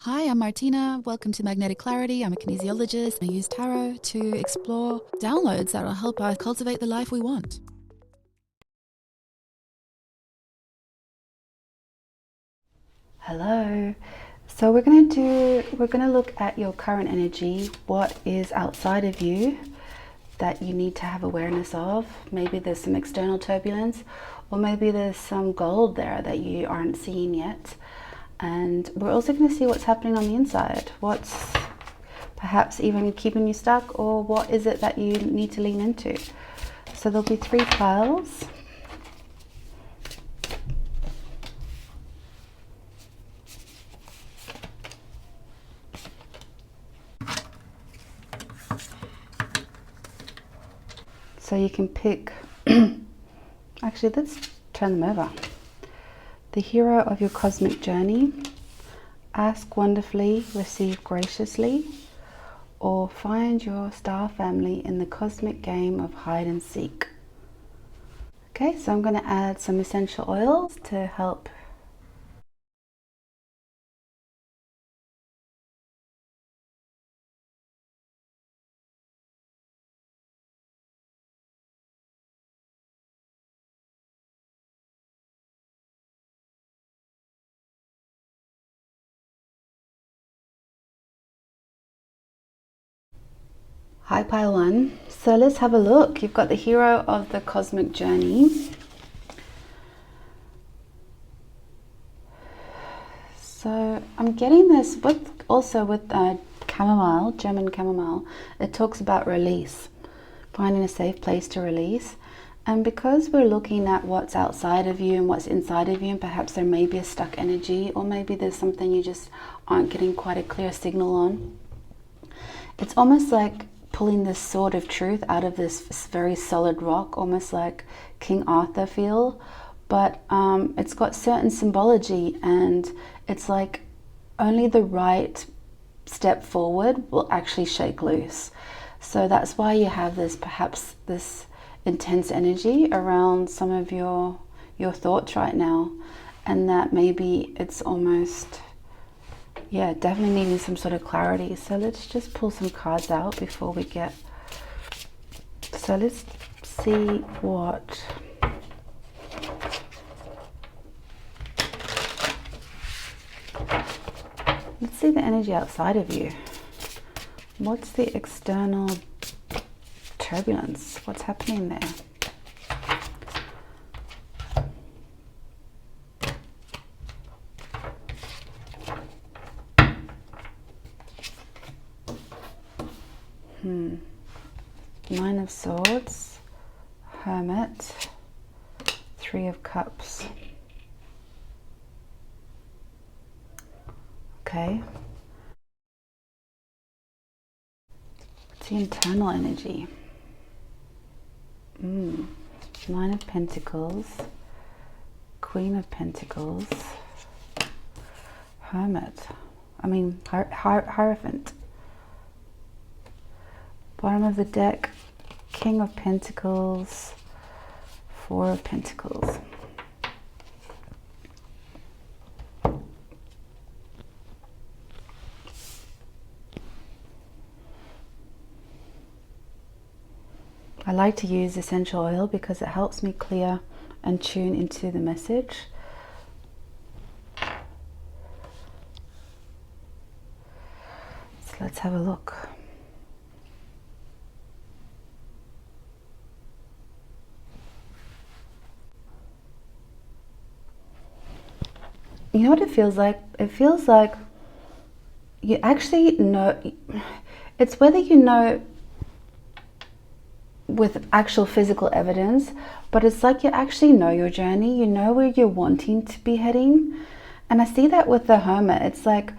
Hi, I'm Martina. Welcome to Magnetic Clarity. I'm a kinesiologist. I use tarot to explore downloads that will help us cultivate the life we want. Hello. So we're going to look at your current energy, what is outside of you that you need to have awareness of. Maybe there's some external turbulence, or maybe there's some gold there that you aren't seeing yet. And we're also going to see what's happening on the inside. What's perhaps even keeping you stuck, or what is it that you need to lean into? So there'll be 3 piles. So you can pick, actually let's turn them over. The hero of your cosmic journey, ask wonderfully, receive graciously, or find your star family in the cosmic game of hide and seek. Okay, so I'm going to add some essential oils to help. Hi, pile 1. So let's have a look. You've got the hero of the cosmic journey. So I'm getting this with chamomile, German chamomile. It talks about release, finding a safe place to release. And because we're looking at what's outside of you and what's inside of you, and perhaps there may be a stuck energy, or maybe there's something you just aren't getting quite a clear signal on. It's almost like pulling this sword of truth out of this very solid rock, almost like King Arthur feel, but it's got certain symbology, and it's like only the right step forward will actually shake loose. So that's why you have this, perhaps this intense energy around some of your thoughts right now, and that maybe it's almost, yeah, definitely needing some sort of clarity. So let's just pull some cards out before we get, so let's see what, let's see the energy outside of you. What's the external turbulence? What's happening there? Nine of Swords, Hermit, 3 of Cups. Okay. What's the internal energy? 9 of Pentacles, Queen of Pentacles, Hermit. Hierophant. Bottom of the deck, King of Pentacles, 4 of Pentacles. I like to use essential oil because it helps me clear and tune into the message. So let's have a look. You know what it feels like? It feels like you actually know, it's whether you know with actual physical evidence, but it's like you actually know your journey, you know where you're wanting to be heading. And I see that with the Hermit. It's like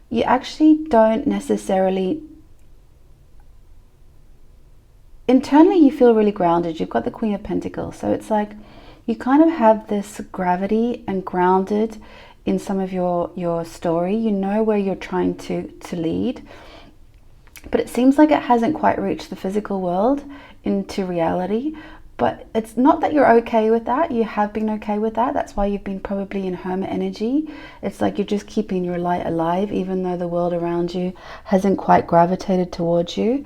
you actually don't necessarily, internally you feel really grounded. You've got the Queen of Pentacles, so it's like you kind of have this gravity and grounded in some of your story. You know where you're trying to lead, but it seems like it hasn't quite reached the physical world into reality. But it's not that you're okay with that. You have been okay with that. That's why you've been probably in hermit energy. It's like you're just keeping your light alive, even though the world around you hasn't quite gravitated towards you.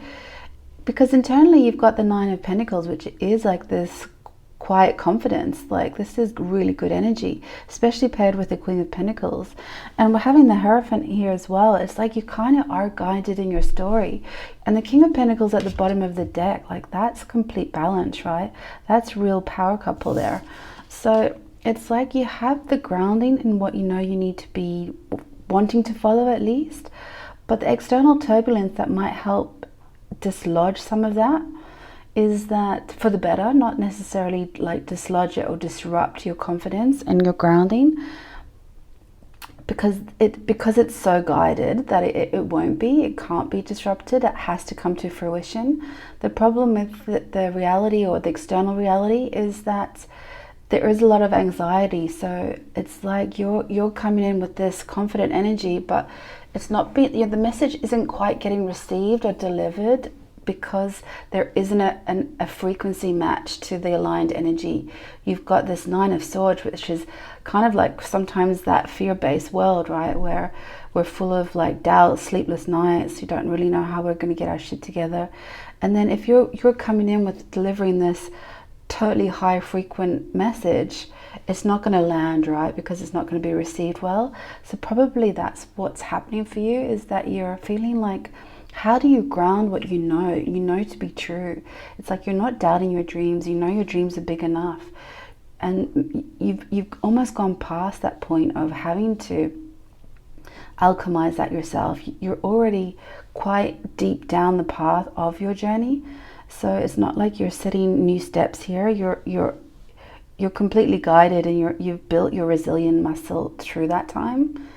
Because internally you've got the Nine of Pentacles, which is like this quiet confidence. Like, this is really good energy, especially paired with the Queen of Pentacles. And we're having the Hierophant here as well. It's like you kind of are guided in your story. And the King of Pentacles at the bottom of the deck, like, that's complete balance, right? That's real power couple there. So it's like you have the grounding in what you know you need to be wanting to follow, at least. But the external turbulence that might help dislodge some of that is that for the better, not necessarily like dislodge it or disrupt your confidence and your grounding, because it's so guided that it won't be, it can't be disrupted. It has to come to fruition. The problem with the reality, or the external reality, is that there is a lot of anxiety. So it's like you're coming in with this confident energy, but it's not being, the message isn't quite getting received or delivered, because there isn't a frequency match to the aligned energy. You've got this Nine of Swords, which is kind of like sometimes that fear-based world, right, where we're full of like doubt, sleepless nights, you don't really know how we're going to get our shit together. And then if you're coming in with delivering this totally high frequent message, it's not going to land, right, because it's not going to be received well. So probably that's what's happening for you, is that you're feeling like, how do you ground what you know to be true? It's like you're not doubting your dreams. You know your dreams are big enough. And you've almost gone past that point of having to alchemize that yourself. You're already quite deep down the path of your journey. So it's not like you're setting new steps here. You're completely guided, and you've built your resilient muscle through that time.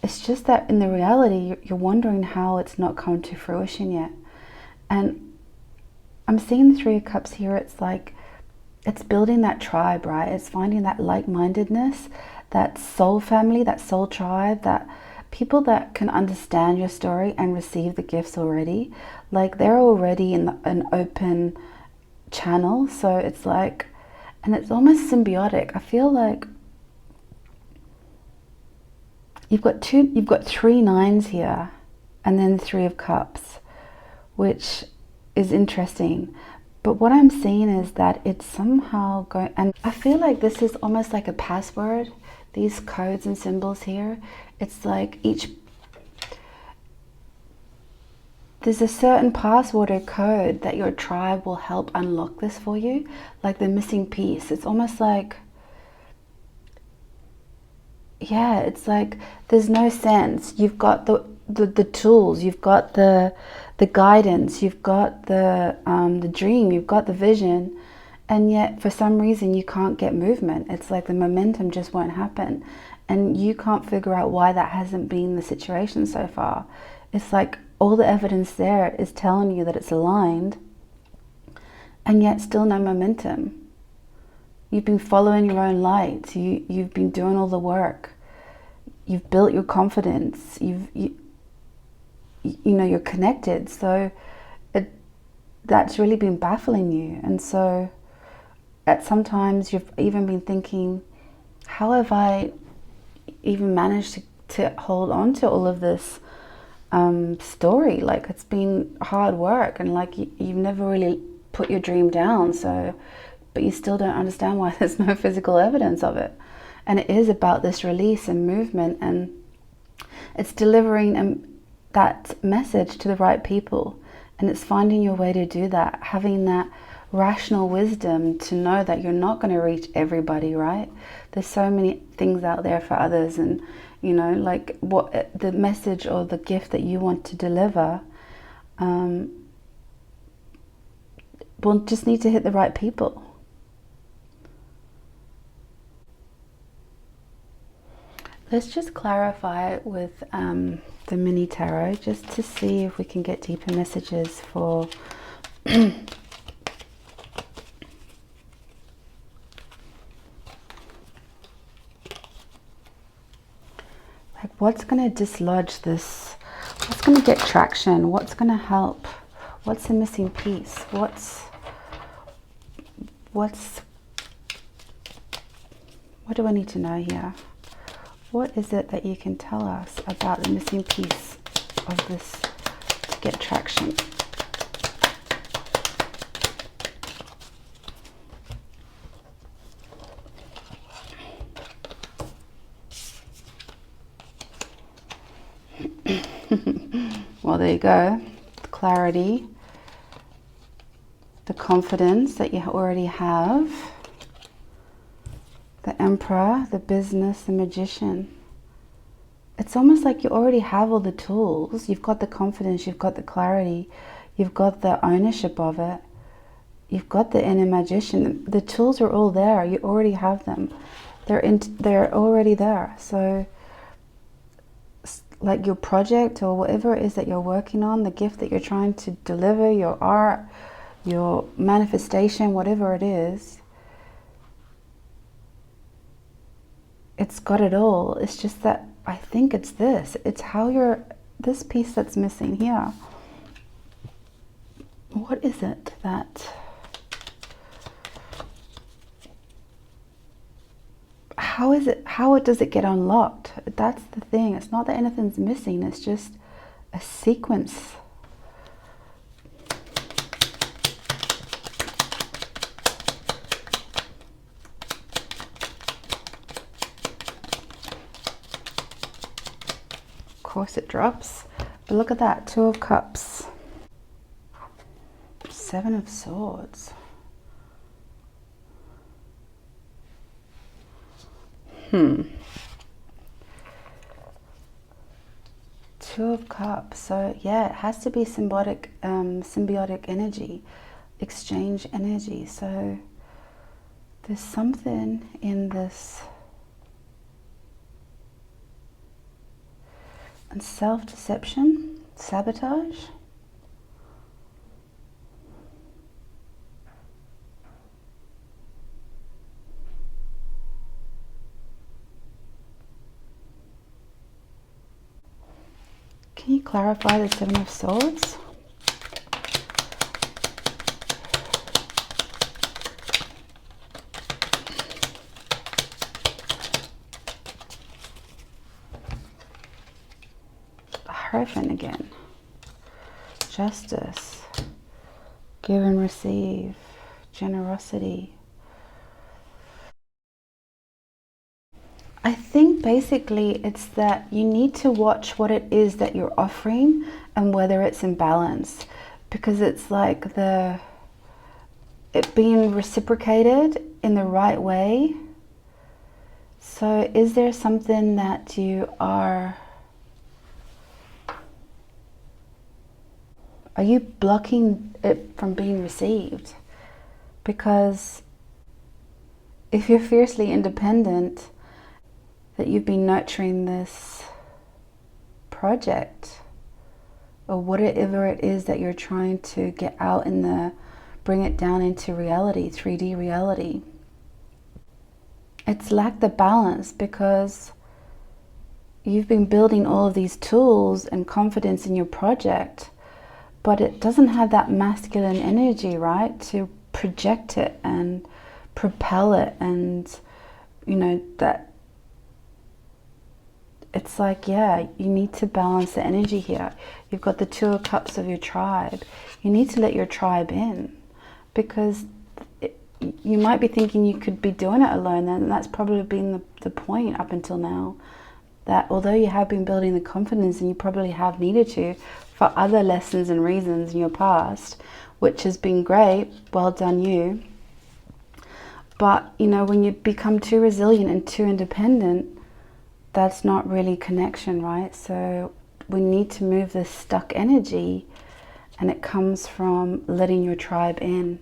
It's just that in the reality, you're wondering how it's not come to fruition yet. And I'm seeing the Three of Cups here. It's like, it's building that tribe, right? It's finding that like-mindedness, that soul family, that soul tribe, that people that can understand your story and receive the gifts already. Like, they're already in an open channel. So it's like, and it's almost symbiotic. I feel like you've got three nines here, and then the Three of Cups, which is interesting. But what I'm seeing is that it's somehow going, and I feel like this is almost like a password, these codes and symbols here. It's like there's a certain password or code that your tribe will help unlock this for you, like the missing piece. It's almost like, yeah, it's like there's no sense. You've got the tools, you've got the guidance, you've got the dream, you've got the vision, and yet for some reason you can't get movement. It's like the momentum just won't happen, and you can't figure out why that hasn't been the situation so far. It's like all the evidence there is telling you that it's aligned, and yet still no momentum. You've been following your own light. You've been doing all the work. You've built your confidence. You know you're connected. So that's really been baffling you. And so at sometimes you've even been thinking, how have I even managed to hold on to all of this story? Like, it's been hard work, and like you've never really put your dream down. So, but you still don't understand why there's no physical evidence of it. And it is about this release and movement, and it's delivering that message to the right people. And it's finding your way to do that, having that rational wisdom to know that you're not going to reach everybody, right? There's so many things out there for others, and you know, like what the message or the gift that you want to deliver will just need to hit the right people. Let's just clarify with the mini tarot, just to see if we can get deeper messages for like, what's going to dislodge this? What's going to get traction? What's going to help? What's the missing piece? what do I need to know here? What is it that you can tell us about the missing piece of this to get traction? Well, there you go. The clarity, the confidence that you already have, the Emperor, the business, the Magician. It's almost like you already have all the tools. You've got the confidence, you've got the clarity, you've got the ownership of it, you've got the inner magician. The tools are all there. You already have them. They're already there. So like your project or whatever it is that you're working on, the gift that you're trying to deliver, your art, your manifestation, whatever it is, it's got it all. It's just that I think it's this. It's how this piece that's missing here. What is it that... How does it get unlocked? That's the thing. It's not that anything's missing. It's just a sequence. Of course it drops. But look at that. 2 of Cups. 7 of Swords. Two of Cups. So yeah, it has to be symbiotic energy, exchange energy. So there's something in this. And self-deception, sabotage. Can you clarify the 7 of Swords? Hierophant again. Justice. Give and receive. Generosity. I think basically it's that you need to watch what it is that you're offering and whether it's in balance, because it's like it being reciprocated in the right way. So is there something that you are you blocking it from being received? Because if you're fiercely independent, that you've been nurturing this project or whatever it is that you're trying to get out bring it down into reality, 3D reality. It's lacked the balance because you've been building all of these tools and confidence in your project, but it doesn't have that masculine energy, right? To project it and propel it, and that it's like, yeah, you need to balance the energy here. You've got the 2 of Cups of your tribe. You need to let your tribe in, because you might be thinking you could be doing it alone, and that's probably been the point up until now, that although you have been building the confidence and you probably have needed to for other lessons and reasons in your past, which has been great, well done you, but when you become too resilient and too independent, that's not really connection, right? So we need to move this stuck energy, and it comes from letting your tribe in.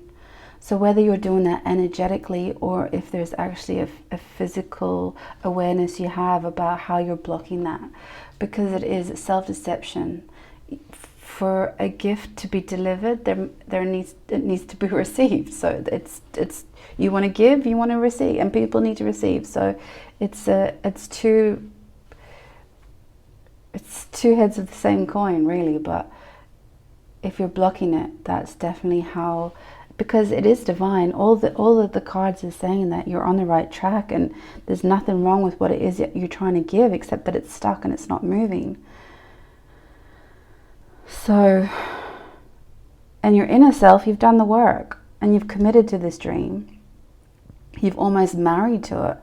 So whether you're doing that energetically, or if there's actually a physical awareness you have about how you're blocking that, because it is self-deception. For a gift to be delivered, it needs to be received. So it's you want to give, you want to receive, and people need to receive. So it's two heads of the same coin, really. But if you're blocking it, that's definitely how because it is divine. All of the cards are saying that you're on the right track, and there's nothing wrong with what it is that you're trying to give, except that it's stuck and it's not moving. So, and your inner self, you've done the work and you've committed to this dream. You've almost married to it,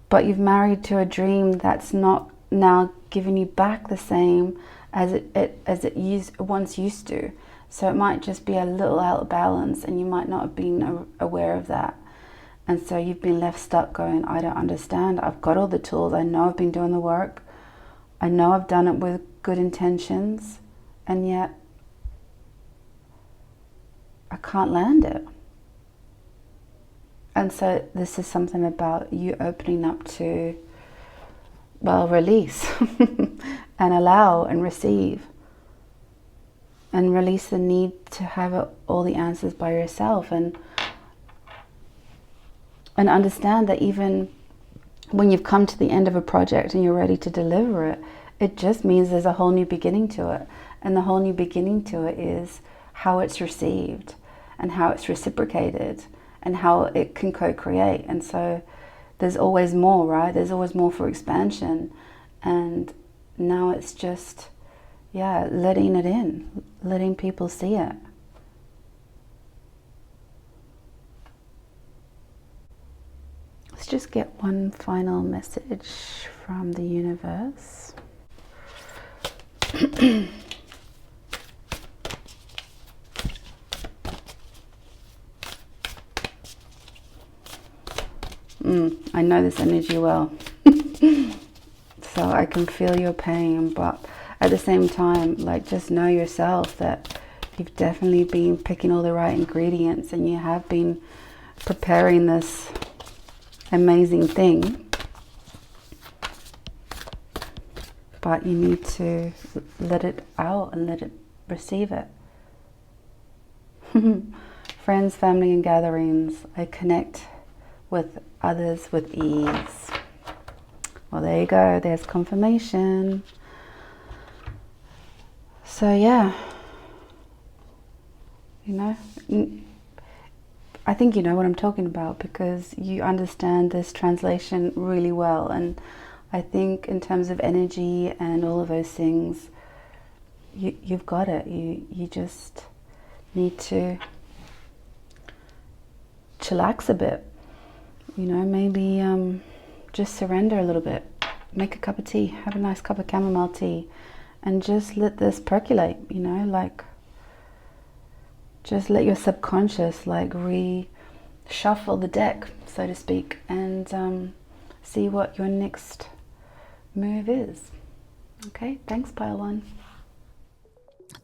but you've married to a dream that's not now giving you back the same as it once used to. So it might just be a little out of balance, and you might not have been aware of that. And so you've been left stuck going, I don't understand. I've got all the tools. I know I've been doing the work. I know I've done it with good intentions, and yet I can't land it. And so this is something about you opening up to, well, release and allow and receive, and release the need to have all the answers by yourself, and understand that even when you've come to the end of a project and you're ready to deliver it, it just means there's a whole new beginning to it. And the whole new beginning to it is how it's received and how it's reciprocated and how it can co-create. And so there's always more, right? There's always more for expansion. And now it's just, yeah, letting it in, letting people see it. Let's just get one final message from the universe. I know this energy well. So I can feel your pain, but at the same time, like, just know yourself that you've definitely been picking all the right ingredients, and you have been preparing this amazing thing, but you need to let it out and let it receive it. Friends, family, and gatherings, I connect with others with ease. Well, there you go, there's confirmation. So yeah, you know, I think you know what I'm talking about, because you understand this translation really well. And I think in terms of energy and all of those things, you've got it. You just need to chillax a bit. You know, maybe just surrender a little bit. Make a cup of tea, have a nice cup of chamomile tea, and just let this percolate, you know, like, just let your subconscious like reshuffle the deck, so to speak, and see what your next move is. Okay, thanks, Pile One.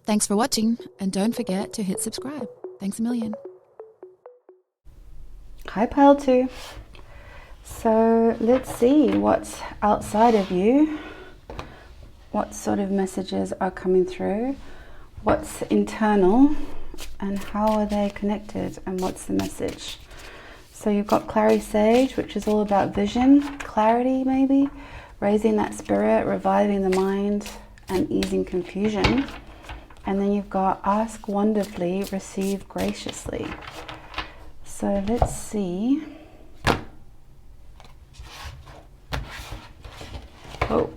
Thanks for watching, and don't forget to hit subscribe. Thanks a million. Hi, Pile 2. So let's see what's outside of you. What sort of messages are coming through? What's internal? And how are they connected? And what's the message? So you've got Clary Sage, which is all about vision, clarity maybe, raising that spirit, reviving the mind, and easing confusion. And then you've got Ask Wonderfully, Receive Graciously. So let's see. Oh.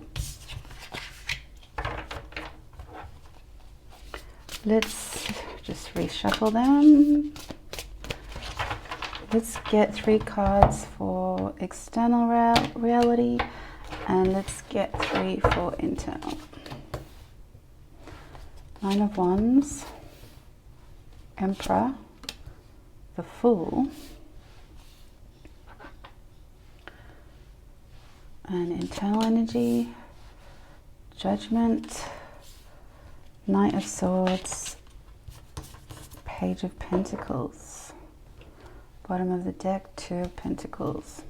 Let's just reshuffle them. Let's get 3 cards for external reality, and let's get 3 for internal. 9 of Wands, Emperor, the Fool, and internal energy, Judgment, Knight of Swords, Page of Pentacles, bottom of the deck, 2 of Pentacles.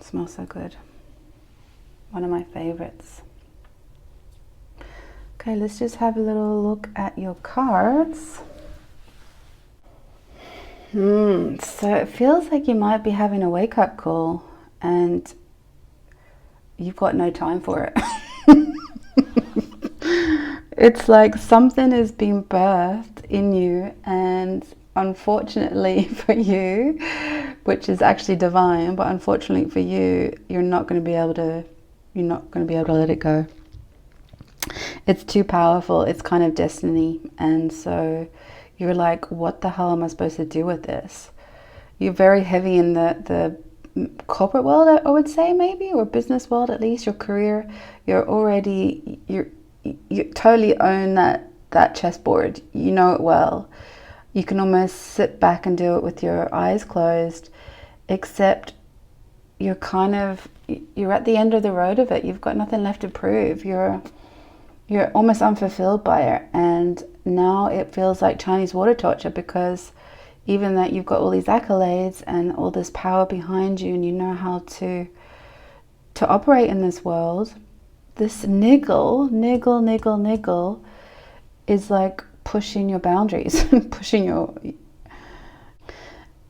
Smells so good. One of my favorites. Okay, let's just have a little look at your cards. So it feels like you might be having a wake-up call and you've got no time for it. It's like something is being birthed in you, and unfortunately for you, which is actually divine, but unfortunately for you, you're not going to be able to let it go. It's too powerful. It's kind of destiny. And so you're like, what the hell am I supposed to do with this? You're very heavy in the corporate world, I would say, maybe, or business world, at least your career. You totally own that chessboard. You know it well. You can almost sit back and do it with your eyes closed, except you're at the end of the road of it. You've got nothing left to prove. You're almost unfulfilled by it, and now it feels like Chinese water torture, because even that you've got all these accolades and all this power behind you, and you know how to operate in this world, this niggle is like pushing your boundaries,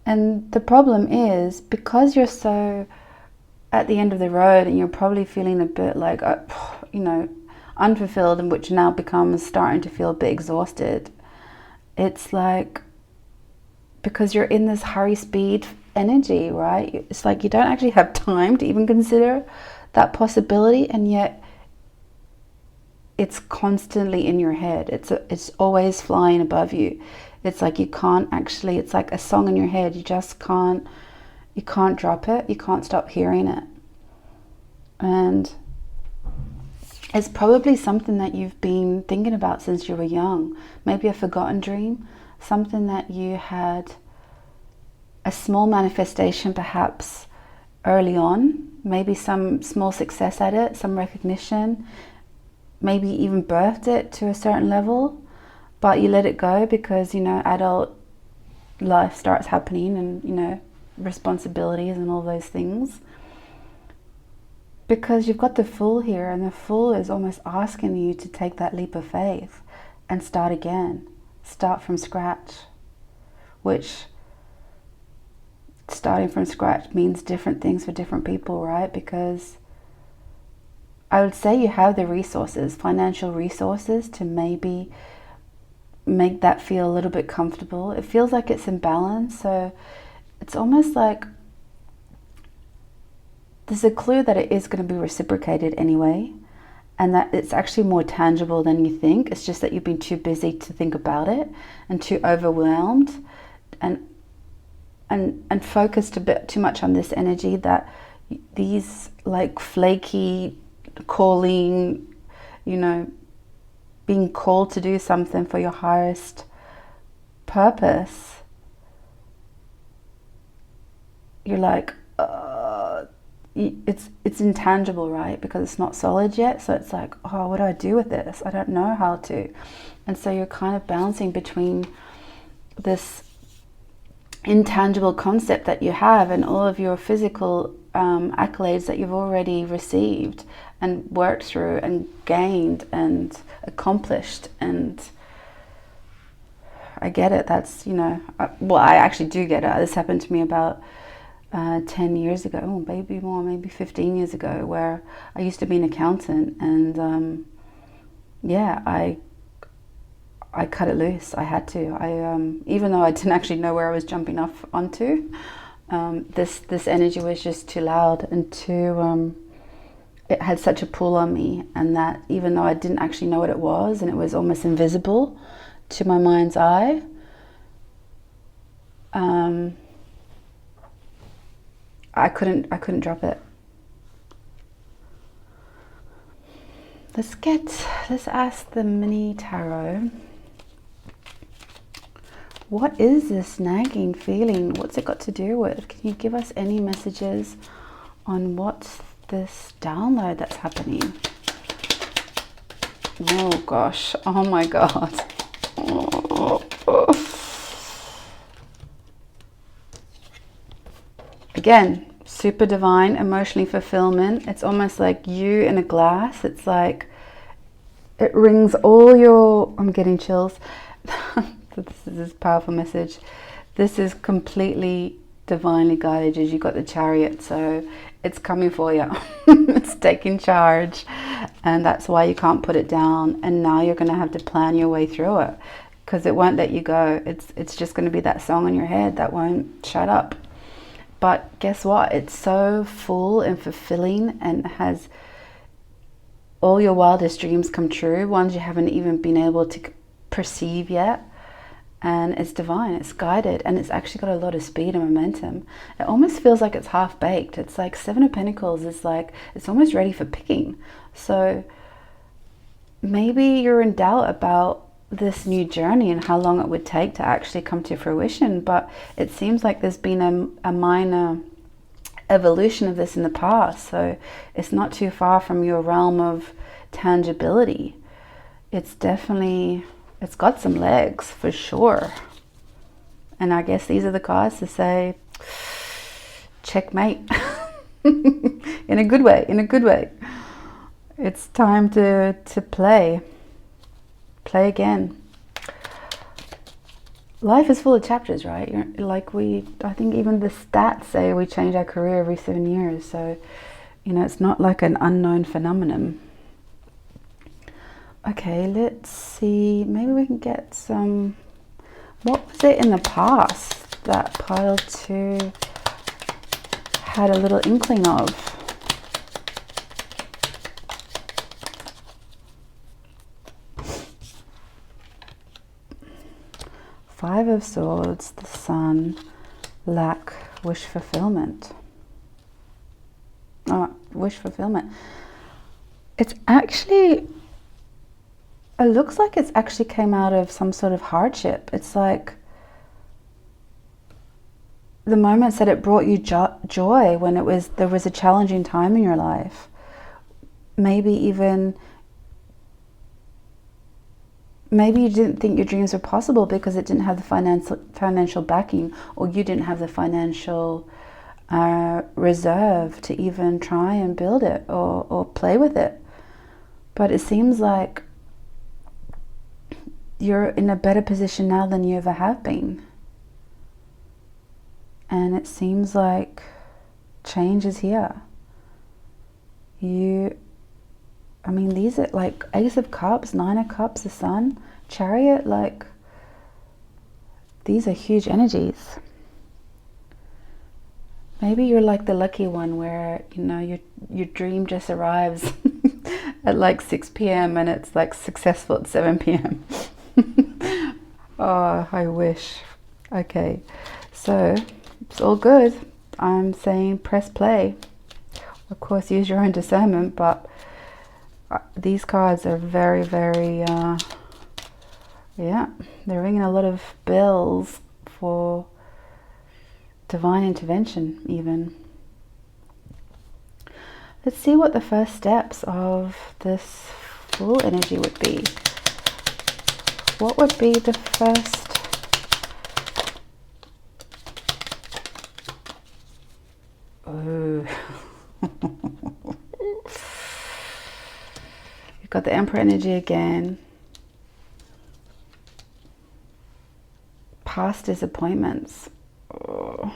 and the problem is, because you're so at the end of the road and you're probably feeling a bit like, unfulfilled, and which now becomes starting to feel a bit exhausted. It's like, because you're in this hurry speed energy, right? It's like you don't actually have time to even consider that possibility, and yet it's constantly in your head. It's always flying above you. It's like you can't actually, it's like a song in your head. You can't drop it. You can't stop hearing it. And it's probably something that you've been thinking about since you were young. Maybe a forgotten dream, something that you had a small manifestation perhaps early on, maybe some small success at it, some recognition, maybe even birthed it to a certain level, but you let it go because, adult life starts happening, and, responsibilities and all those things. Because you've got the Fool here, and the Fool is almost asking you to take that leap of faith and start again, start from scratch, which starting from scratch means different things for different people, right? Because I would say you have the resources, financial resources, to maybe make that feel a little bit comfortable. It feels like it's in balance, so it's almost like there's a clue that it is going to be reciprocated anyway, and that it's actually more tangible than you think. It's just that you've been too busy to think about it, and too overwhelmed, and focused a bit too much on this energy, that these like flaky calling, being called to do something for your highest purpose, you're like, it's intangible, right? Because it's not solid yet. So it's like, oh, what do I do with this? I don't know how to. And so you're kind of bouncing between this intangible concept that you have and all of your physical accolades that you've already received and worked through and gained and accomplished. And I get it. That's, I actually do get it. This happened to me about 10 years ago, maybe more, maybe 15 years ago, where I used to be an accountant, and I cut it loose. I had to. Even though I didn't actually know where I was jumping off onto, this energy was just too loud and too. It had such a pull on me, and that even though I didn't actually know what it was, and it was almost invisible to my mind's eye, I couldn't drop it. Let's ask the mini tarot. What is this nagging feeling? What's it got to do with? Can you give us any messages on what's this download that's happening? Oh gosh, oh my God. Again, super divine, emotionally fulfillment. It's almost like you in a glass. It's like it rings all your, I'm getting chills. This is a powerful message. This is completely divinely guided, as you got the Chariot, so it's coming for you. It's taking charge, and that's why you can't put it down. And now you're going to have to plan your way through it, because it won't let you go. It's just going to be that song in your head that won't shut up. But guess what? It's so full and fulfilling, and has all your wildest dreams come true, ones you haven't even been able to perceive yet. And it's divine, it's guided, and it's actually got a lot of speed and momentum. It almost feels like it's half baked. It's like Seven of Pentacles is like, it's almost ready for picking. So maybe you're in doubt about this new journey and how long it would take to actually come to fruition, but it seems like there's been a minor evolution of this in the past, so it's not too far from your realm of tangibility. It's got some legs for sure. And I guess these are the cards to say checkmate. In a good way. It's time to play again. Life is full of chapters, right? I think even the stats say we change our career every 7 years. So, it's not like an unknown phenomenon. Okay, let's see. Maybe we can get some... What was it in the past that pile 2 had a little inkling of? Five of Swords, the Sun, lack, wish fulfillment. Oh, wish fulfillment. It's actually... It looks like it's actually came out of some sort of hardship. It's like the moments that it brought you joy when there was a challenging time in your life. Maybe you didn't think your dreams were possible because it didn't have the financial backing, or you didn't have the financial reserve to even try and build it or play with it. But it seems like you're in a better position now than you ever have been. And it seems like change is here. These are like Ace of Cups, Nine of Cups, the Sun, Chariot, like these are huge energies. Maybe you're like the lucky one where, your dream just arrives at like 6 p.m. and it's like successful at 7 p.m. Oh, I wish. Okay, so it's all good. I'm saying press play. Of course, use your own discernment, but these cards are very, very, they're ringing a lot of bells for divine intervention even. Let's see what the first steps of this Fool energy would be. What would be the first? Oh. You've got the Emperor energy again. Past disappointments. Oh.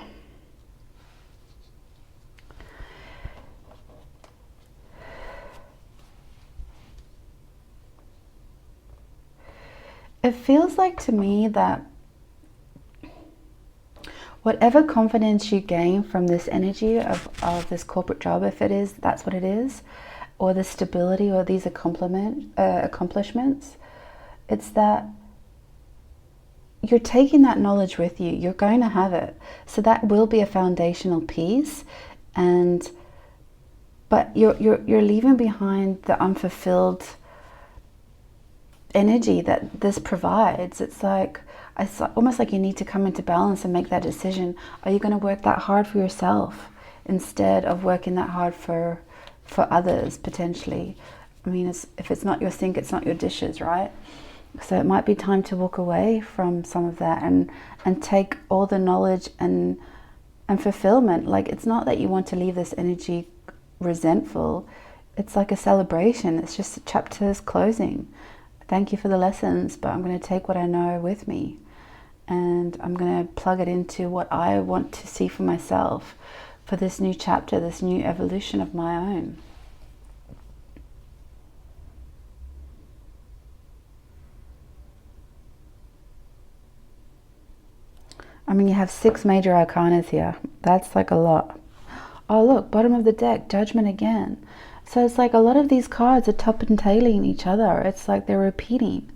It feels like to me that whatever confidence you gain from this energy of this corporate job, if it is, that's what it is, or the stability or these accomplishments, it's that you're taking that knowledge with you. You're going to have it. So that will be a foundational piece, but you're leaving behind the unfulfilled energy that this provides. It's almost like you need to come into balance and make that decision. Are you going to work that hard for yourself instead of working that hard for others potentially? If it's not your sink, it's not your dishes, right? So it might be time to walk away from some of that and take all the knowledge and fulfillment. Like, it's not that you want to leave this energy resentful. It's like a celebration. It's just a chapter's closing. Thank you for the lessons, but I'm going to take what I know with me. and I'm going to plug it into what I want to see for myself for this new chapter, this new evolution of my own. I mean, you have 6 major arcanas here. That's like a lot. Oh, look, bottom of the deck, Judgment again. So it's like a lot of these cards are top and tailing each other. It's like they're repeating.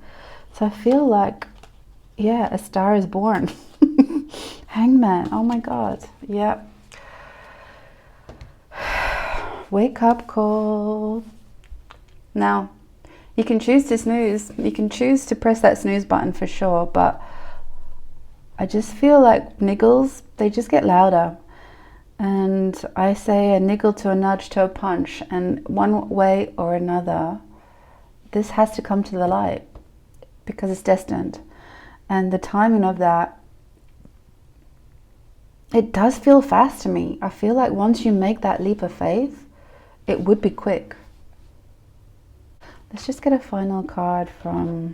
So I feel like, yeah, a star is born. Hangman. Oh my God. Yep. Wake up call. Now, you can choose to snooze. You can choose to press that snooze button for sure, but I just feel like niggles, they just get louder. And I say a niggle to a nudge to a punch, and one way or another, this has to come to the light because it's destined. And the timing of that, it does feel fast to me. I feel like once you make that leap of faith, it would be quick. Let's just get a final card from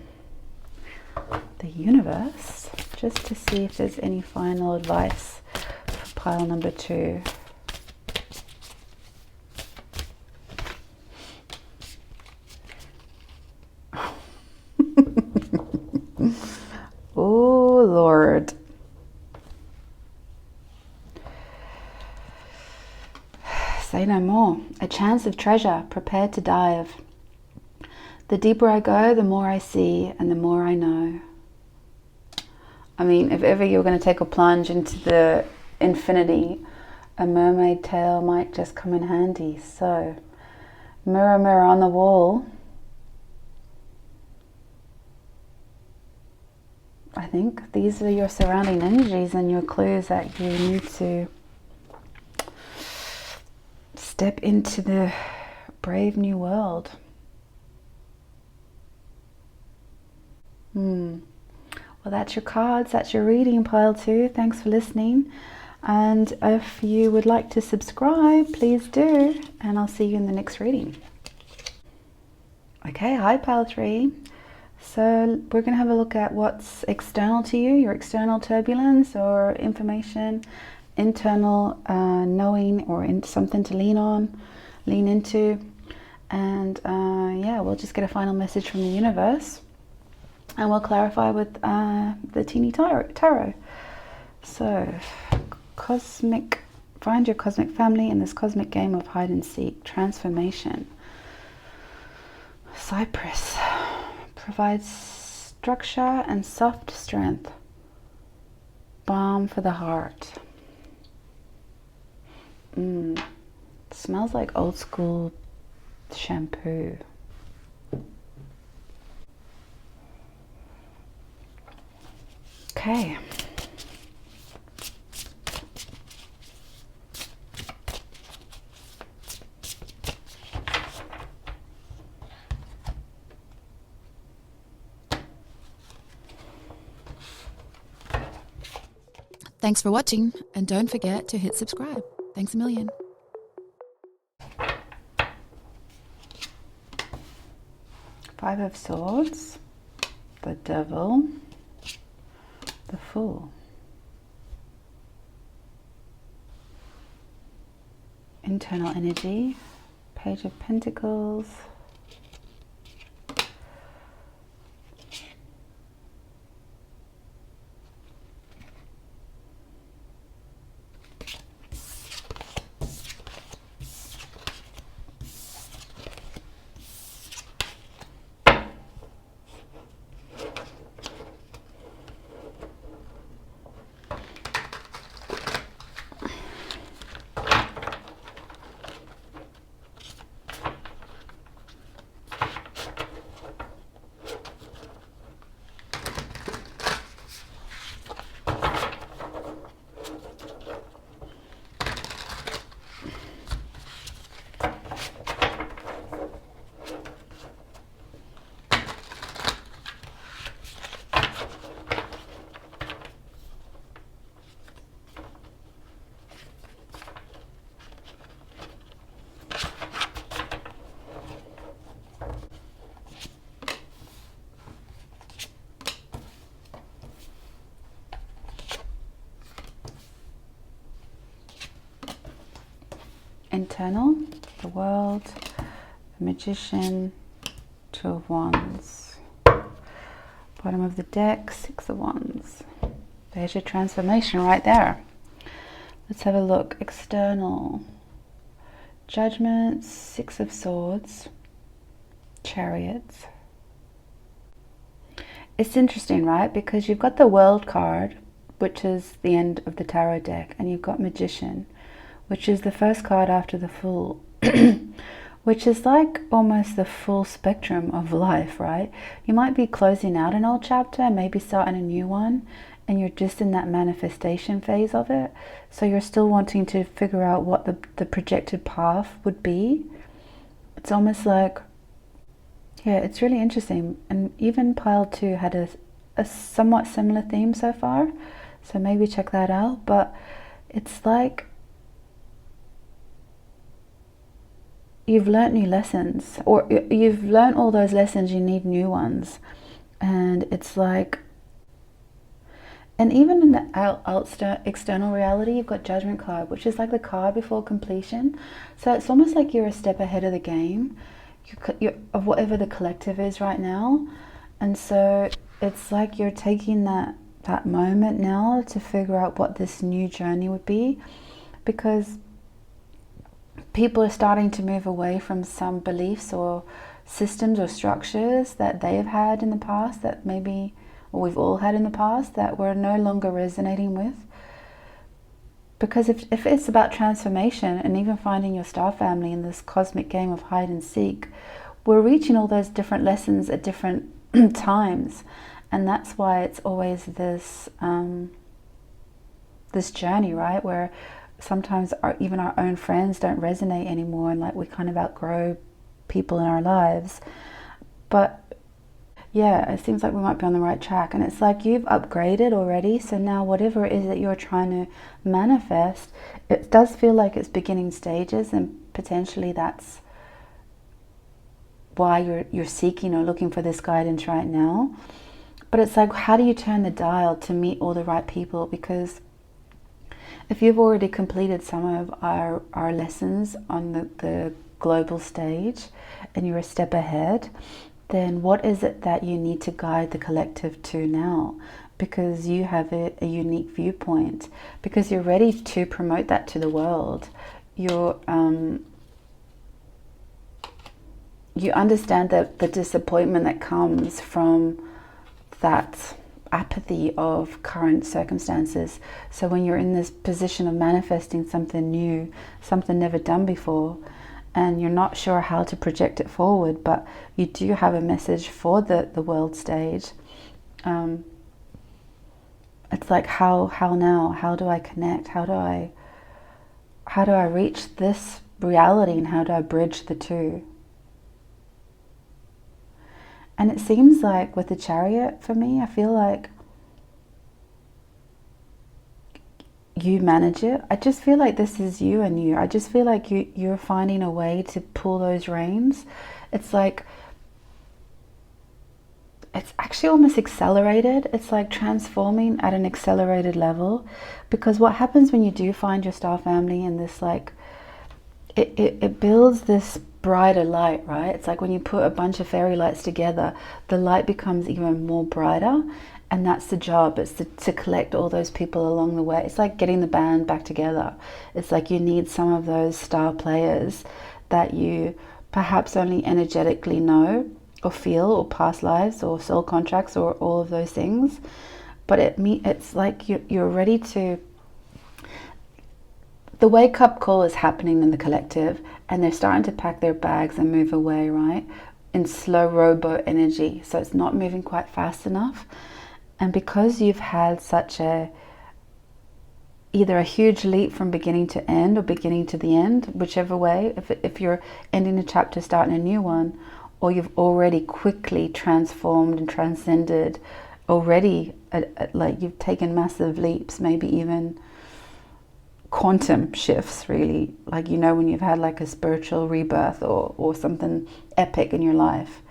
the universe, just to see if there's any final advice for pile number 2. Oh Lord. Say no more. A chance of treasure. Prepare to dive. The deeper I go, the more I see and the more I know. I mean, if ever you're going to take a plunge into the infinity, a mermaid tail might just come in handy. So, mirror, mirror on the wall. I think these are your surrounding energies and your clues that you need to step into the brave new world. Well, that's your cards, that's your reading, pile 2. Thanks for listening. And if you would like to subscribe, please do. And I'll see you in the next reading. Okay, hi pile 3. So we're going to have a look at what's external to you, your external turbulence or information, internal knowing or something to lean into. And yeah, we'll just get a final message from the universe. And we'll clarify with the teeny tarot. So, find your cosmic family in this cosmic game of hide and seek. Transformation. Cypress provides structure and soft strength. Balm for the heart. Smells like old school shampoo. Okay. Thanks for watching, and don't forget to hit subscribe. Thanks a million. Five of Swords, the Devil, the Fool. Internal energy, Page of Pentacles, internal, the world, the magician, Two of Wands. Bottom of the deck, Six of Wands. There's your transformation right there. Let's have a look. External. Judgment, Six of Swords, Chariots. It's interesting, right? Because you've got the World card, which is the end of the tarot deck, and you've got Magician, which is the first card after the Fool, which is like almost the full spectrum of life, right? You might be closing out an old chapter, maybe starting a new one, and you're just in that manifestation phase of it. So you're still wanting to figure out what the projected path would be. It's almost like, yeah, it's really interesting. And even pile 2 had a somewhat similar theme so far. So maybe check that out. But it's like you've learnt new lessons, or you've learnt all those lessons, you need new ones. And it's like, and even in the external reality, you've got Judgment card, which is like the card before completion. So it's almost like you're a step ahead of the game, of whatever the collective is right now. And so it's like you're taking that moment now to figure out what this new journey would be, because people are starting to move away from some beliefs or systems or structures that they've had in the past, that maybe, or we've all had in the past, that we're no longer resonating with. Because if it's about transformation and even finding your star family in this cosmic game of hide and seek, we're reaching all those different lessons at different times. And that's why it's always this this journey, right, where sometimes even our own friends don't resonate anymore, and like we kind of outgrow people in our lives. But yeah, it seems like we might be on the right track, and it's like you've upgraded already. So now whatever it is that you're trying to manifest, it does feel like it's beginning stages, and potentially that's why you're seeking or looking for this guidance right now. But it's like, how do you turn the dial to meet all the right people? Because if you've already completed some of our lessons on the global stage and you're a step ahead, then what is it that you need to guide the collective to now? Because you have a unique viewpoint, because you're ready to promote that to the world. You understand the disappointment that comes from that apathy of current circumstances. So when you're in this position of manifesting something new, something never done before, and you're not sure how to project it forward, but you do have a message for the world stage, it's like, how now? How do I connect? How do I reach this reality, and how do I bridge the two? And it seems like with the Chariot, for me, I feel like you manage it. I just feel like this is you and you. I just feel like you're finding a way to pull those reins. It's like, it's actually almost accelerated. It's like transforming at an accelerated level. Because what happens when you do find your star family in this, like, it builds this brighter light, right? It's like when you put a bunch of fairy lights together, the light becomes even more brighter. And that's the job. It's to collect all those people along the way. It's like getting the band back together. It's like you need some of those star players that you perhaps only energetically know or feel, or past lives or soul contracts or all of those things. But it's like you're ready to... The wake-up call is happening in the collective, and they're starting to pack their bags and move away, right? In slow rowboat energy. So it's not moving quite fast enough. And because you've had such either a huge leap from beginning to end, or beginning to the end, whichever way, if you're ending a chapter, starting a new one, or you've already quickly transformed and transcended already, like you've taken massive leaps, maybe even quantum shifts, really, like, you know, when you've had like a spiritual rebirth or something epic in your life.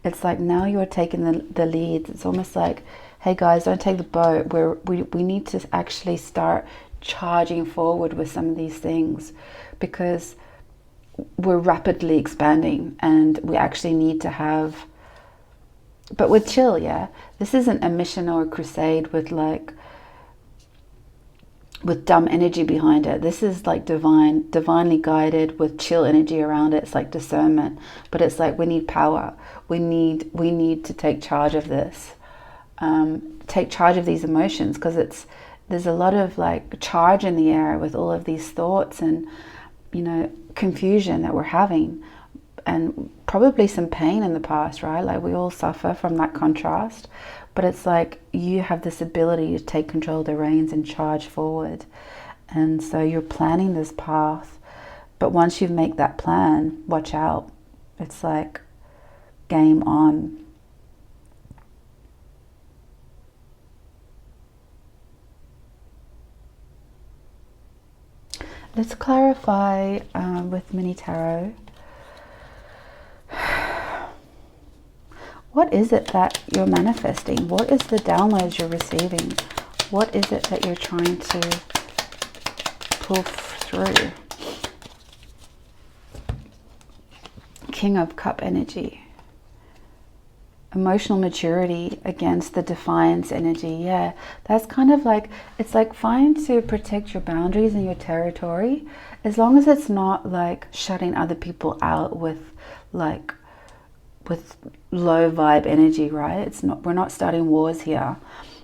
It's like now you're taking the lead. It's almost like, hey guys, don't take the boat. We need to actually start charging forward with some of these things, because we're rapidly expanding, and we actually need to have, but with chill, yeah. This isn't a mission or a crusade with dumb energy behind it. This is like divinely guided with chill energy around it. It's like discernment, but it's like we need power. We need to take charge of this, take charge of these emotions, because there's a lot of like charge in the air with all of these thoughts and, you know, confusion that we're having, and probably some pain in the past, right? Like we all suffer from that contrast. But it's like you have this ability to take control of the reins and charge forward. And so you're planning this path. But once you make that plan, watch out. It's like game on. Let's clarify with Mini Tarot. What is it that you're manifesting? What is the downloads you're receiving? What is it that you're trying to pull through? King of Cup energy. Emotional maturity against the defiance energy. Yeah, that's kind of like, it's like fine to protect your boundaries and your territory, as long as it's not like shutting other people out with low vibe energy, right? It's not, we're not starting wars here.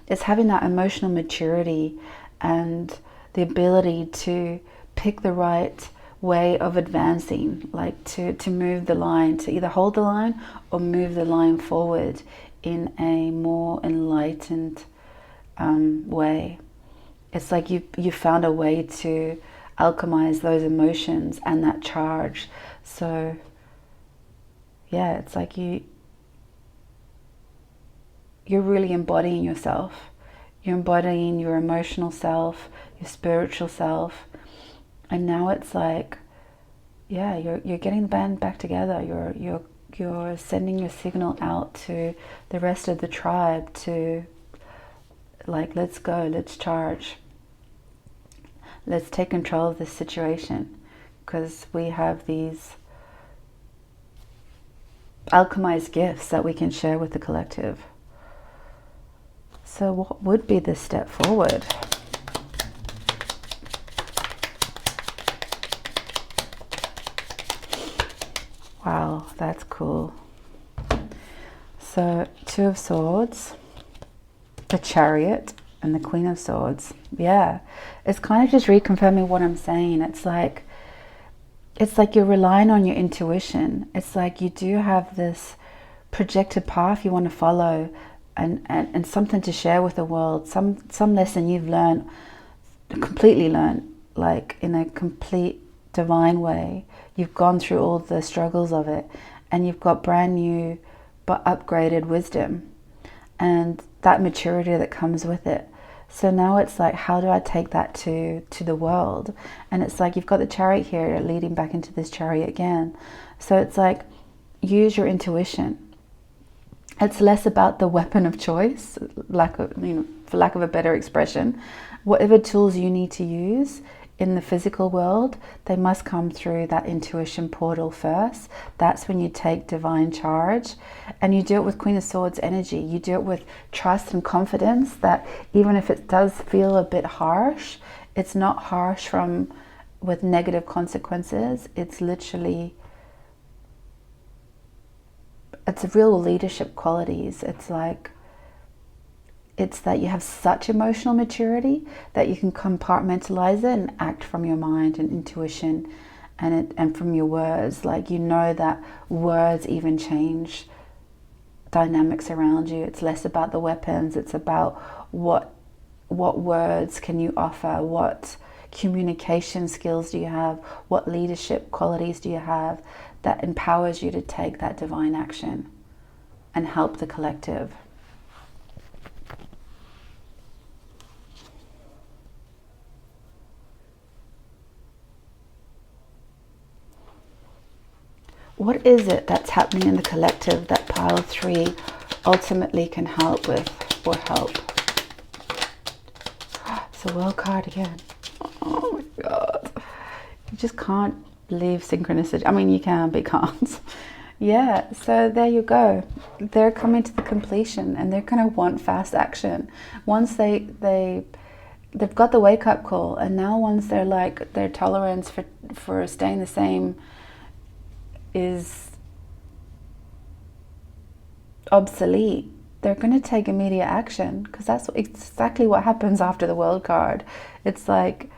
It's having that emotional maturity and the ability to pick the right way of advancing, like to move the line, to either hold the line or move the line forward in a more enlightened way. It's like you found a way to alchemize those emotions and that charge. So yeah, it's like you're really embodying yourself. You're embodying your emotional self, your spiritual self. And now it's like, yeah, you're getting the band back together. You're sending your signal out to the rest of the tribe to, like, let's go, let's charge. Let's take control of this situation, because we have these alchemized gifts that we can share with the collective. So what would be the step forward? Wow, that's cool. So 2 of Swords, the Chariot, and the Queen of Swords. Yeah, it's kind of just reconfirming what I'm saying. It's like you're relying on your intuition. It's like you do have this projected path you want to follow, and something to share with the world, some lesson you've learned, completely learned, like in a complete divine way. You've gone through all the struggles of it, and you've got brand new but upgraded wisdom and that maturity that comes with it. So now it's like, how do I take that to the world? And it's like you've got the Chariot here leading back into this Chariot again. So it's like, use your intuition. It's less about the weapon of choice, for lack of a better expression. Whatever tools you need to use in the physical world, they must come through that intuition portal first. That's when you take divine charge, and you do it with Queen of Swords energy. You do it with trust and confidence that even if it does feel a bit harsh, it's not harsh with negative consequences. It's literally, it's real leadership qualities. It's that you have such emotional maturity that you can compartmentalize it and act from your mind and intuition and from your words. Like, you know that words even change dynamics around you. It's less about the weapons. It's about what words can you offer? What communication skills do you have? What leadership qualities do you have that empowers you to take that divine action and help the collective? What is it that's happening in the collective that pile 3 ultimately can help with, or help? It's a World card again. Oh my God. You just can't believe synchronicity. I mean, you can, but you can't. Yeah, so there you go. They're coming to the completion, and they're going to want fast action. Once they've got the wake up call, and now once they're like, their tolerance for staying the same is obsolete, they're going to take immediate action, because that's exactly what happens after the world card. It's like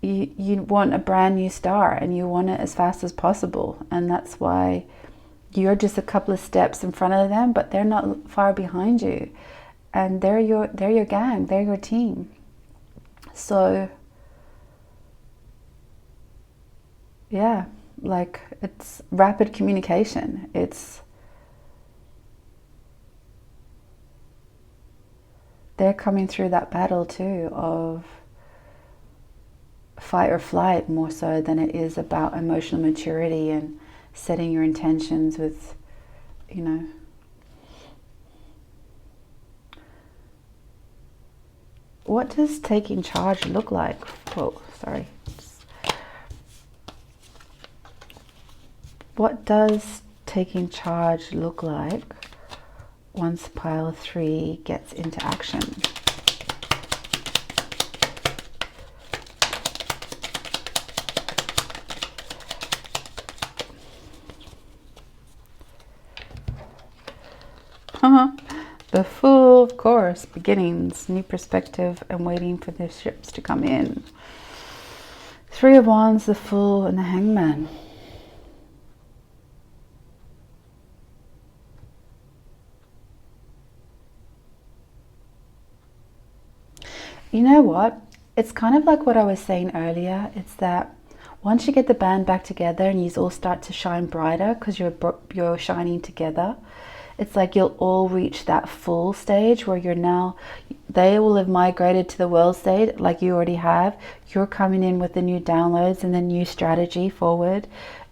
you want a brand new start, and you want it as fast as possible, and that's why you're just a couple of steps in front of them, but they're not far behind you, and they're your gang, they're your team. So yeah, like, it's rapid communication. They're coming through that battle too of fight or flight, more so than it is about emotional maturity and setting your intentions with, you know. What does taking charge look like? Oh, sorry. What does taking charge look like once pile 3 gets into action? The Fool, of course, beginnings, new perspective, and waiting for the ships to come in. 3 of Wands, the Fool, and the Hangman. You know what? It's kind of like what I was saying earlier. It's that once you get the band back together and you all start to shine brighter because you're shining together, it's like you'll all reach that full stage where they will have migrated to the world state like you already have. You're coming in with the new downloads and the new strategy forward.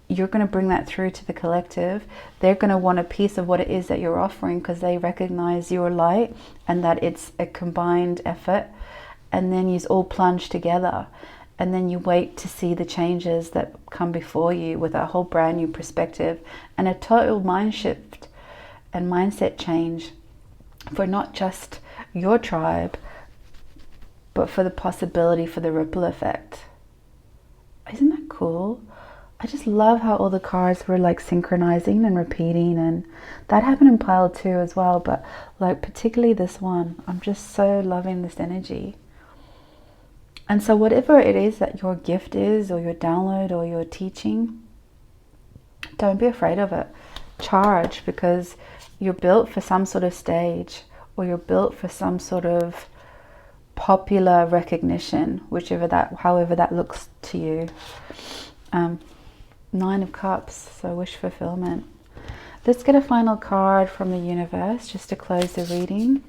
You're going to bring that through to the collective. They're going to want a piece of what it is that you're offering because they recognize your light and that it's a combined effort. And then you all plunge together, and then you wait to see the changes that come before you with a whole brand new perspective and a total mind shift and mindset change for not just your tribe, but for the possibility for the ripple effect. Isn't that cool? I just love how all the cards were like synchronizing and repeating, and that happened in pile 2 as well, but like particularly this one. I'm just so loving this energy. And so whatever it is that your gift is, or your download, or your teaching, don't be afraid of it. Charge, because you're built for some sort of stage, or you're built for some sort of popular recognition, however that looks to you. 9 of Cups, so wish fulfillment. Let's get a final card from the universe just to close the reading.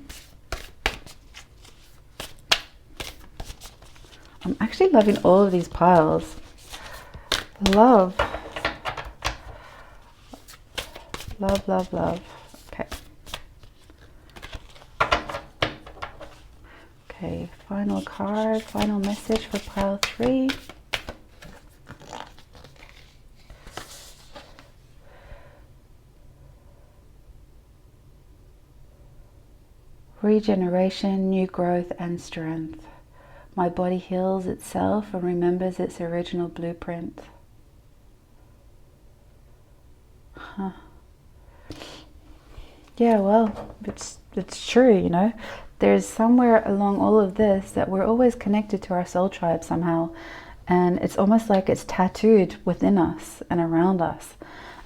I'm actually loving all of these piles. Love. Love, love, love. Okay. Okay, final card, final message for pile 3. Regeneration, new growth, and strength. My body heals itself and remembers its original blueprint. Huh. Yeah, well, it's true, you know. There's somewhere along all of this that we're always connected to our soul tribe somehow. And it's almost like it's tattooed within us and around us.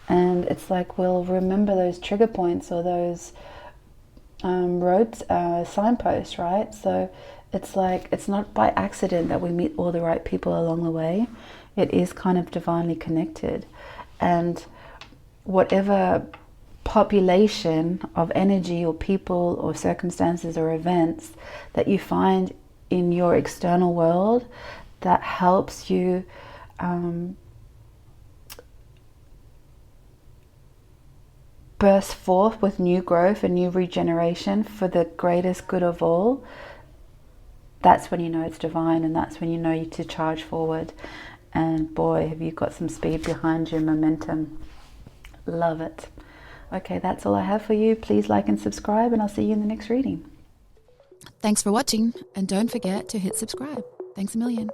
And it's like we'll remember those trigger points or those signposts, right? So it's like it's not by accident that we meet all the right people along the way. It is kind of divinely connected. And whatever population of energy or people or circumstances or events that you find in your external world that helps you burst forth with new growth and new regeneration for the greatest good of all, that's when you know it's divine, and that's when you know to charge forward. And boy, have you got some speed behind you, momentum. Love it. Okay, that's all I have for you. Please like and subscribe, and I'll see you in the next reading. Thanks for watching, and don't forget to hit subscribe. Thanks a million.